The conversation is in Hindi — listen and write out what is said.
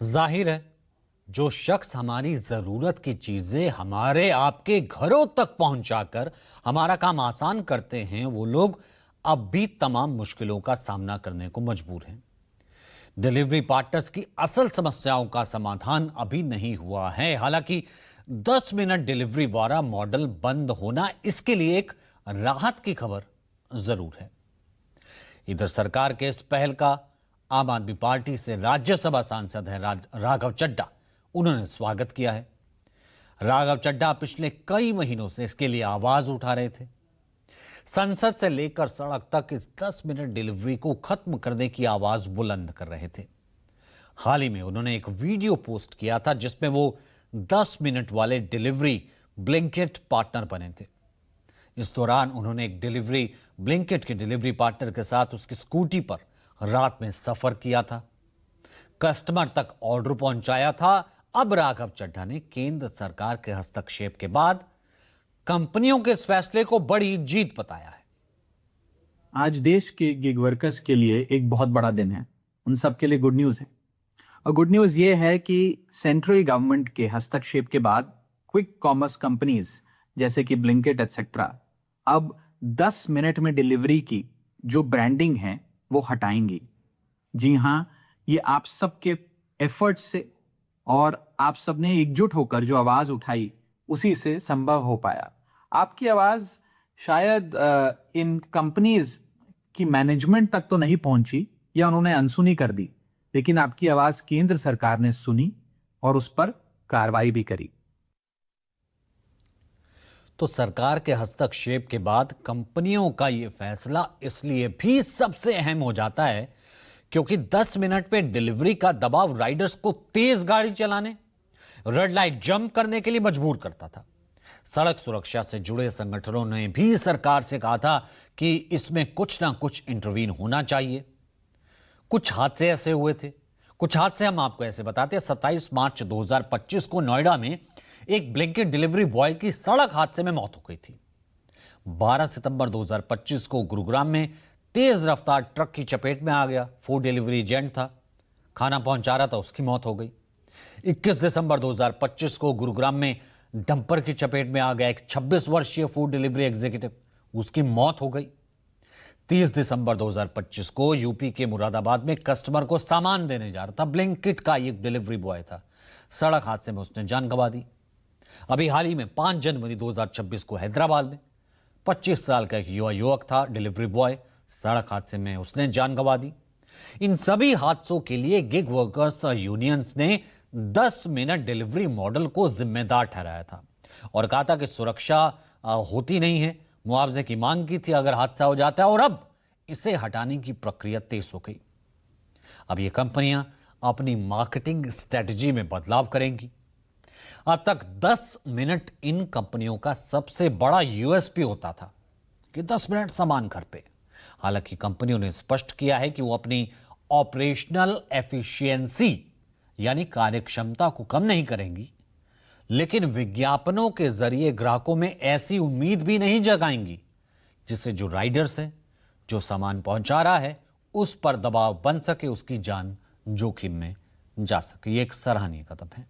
जाहिर है, जो शख्स हमारी जरूरत की चीजें हमारे आपके घरों तक पहुंचाकर हमारा काम आसान करते हैं, वो लोग अब भी तमाम मुश्किलों का सामना करने को मजबूर हैं। डिलीवरी पार्टनर्स की असल समस्याओं का समाधान अभी नहीं हुआ है। हालांकि 10 मिनट डिलीवरी वाला मॉडल बंद होना इसके लिए एक राहत की खबर जरूर है। इधर सरकार के इस पहल का आम आदमी पार्टी से राज्यसभा सांसद हैं राघव चड्ढा, उन्होंने स्वागत किया है। राघव चड्ढा पिछले कई महीनों से इसके लिए आवाज उठा रहे थे। संसद से लेकर सड़क तक इस 10 मिनट डिलीवरी को खत्म करने की आवाज बुलंद कर रहे थे। हाल ही में उन्होंने एक वीडियो पोस्ट किया था जिसमें वो 10 मिनट वाले डिलीवरी ब्लिंकिट पार्टनर बने थे। इस दौरान उन्होंने एक ब्लिंकिट के डिलीवरी पार्टनर के साथ उसकी स्कूटी पर रात में सफर किया था, कस्टमर तक ऑर्डर पहुंचाया था। अब राघव चड्ढा ने केंद्र सरकार के हस्तक्षेप के बाद कंपनियों के इस फैसले को बड़ी जीत बताया है। आज देश के गिग वर्कर्स के लिए एक बहुत बड़ा दिन है। उन सब के लिए गुड न्यूज है। और गुड न्यूज ये है कि सेंट्रल गवर्नमेंट के हस्तक्षेप के बाद क्विक कॉमर्स कंपनीज जैसे कि ब्लिंकिट एटसेट्रा अब 10 मिनट में डिलीवरी की जो ब्रांडिंग है वो हटाएंगी। जी हाँ, ये आप सबके एफर्ट से और आप सबने एकजुट होकर जो आवाज उठाई उसी से संभव हो पाया। आपकी आवाज शायद इन कंपनीज की मैनेजमेंट तक तो नहीं पहुंची या उन्होंने अनसुनी कर दी, लेकिन आपकी आवाज केंद्र सरकार ने सुनी और उस पर कार्रवाई भी करी। तो सरकार के हस्तक्षेप के बाद कंपनियों का यह फैसला इसलिए भी सबसे अहम हो जाता है क्योंकि 10 मिनट पे डिलीवरी का दबाव राइडर्स को तेज गाड़ी चलाने, रेड लाइट जंप करने के लिए मजबूर करता था। सड़क सुरक्षा से जुड़े संगठनों ने भी सरकार से कहा था कि इसमें कुछ ना कुछ इंटरवीन होना चाहिए। कुछ हादसे ऐसे हुए थे, कुछ हादसे हम आपको ऐसे बताते हैं। 27 मार्च 2025 को नोएडा में एक ब्लिंकिट डिलीवरी बॉय की सड़क हादसे में मौत हो गई थी। 12 सितंबर 2025 को गुरुग्राम में तेज रफ्तार ट्रक की चपेट में आ गया। फूड डिलीवरी एजेंट था, खाना पहुंचा रहा था, उसकी मौत हो गई। 21 दिसंबर 2025 को गुरुग्राम में डंपर की चपेट में आ गया एक 26 वर्षीय फूड डिलीवरी एग्जीक्यूटिव, उसकी मौत हो गई। 30 दिसंबर 2025 को यूपी के मुरादाबाद में कस्टमर को सामान देने जा रहा था ब्लिंकिट का एक डिलीवरी बॉय था, सड़क हादसे में उसने जान गंवा दी। अभी हाल ही में 5 जनवरी 2026 को हैदराबाद में 25 साल का एक युवक था डिलीवरी बॉय, सड़क हादसे में उसने जान गंवा दी। इन सभी हादसों के लिए गिग वर्कर्स यूनियंस ने 10 मिनट डिलीवरी मॉडल को जिम्मेदार ठहराया था और कहा था कि सुरक्षा होती नहीं है, मुआवजे की मांग की थी अगर हादसा हो जाता है, और अब इसे हटाने की प्रक्रिया तेज हो गई। अब ये कंपनियां अपनी मार्केटिंग स्ट्रेटजी में बदलाव करेंगी। अब तक 10 मिनट इन कंपनियों का सबसे बड़ा यूएसपी होता था कि 10 मिनट सामान घर पे। हालांकि कंपनियों ने स्पष्ट किया है कि वो अपनी ऑपरेशनल एफिशिएंसी यानी कार्यक्षमता को कम नहीं करेंगी, लेकिन विज्ञापनों के जरिए ग्राहकों में ऐसी उम्मीद भी नहीं जगाएंगी जिससे जो राइडर्स है, जो सामान पहुंचा रहा है, उस पर दबाव बन सके, उसकी जान जोखिम में जा सके। ये एक सराहनीय कदम है।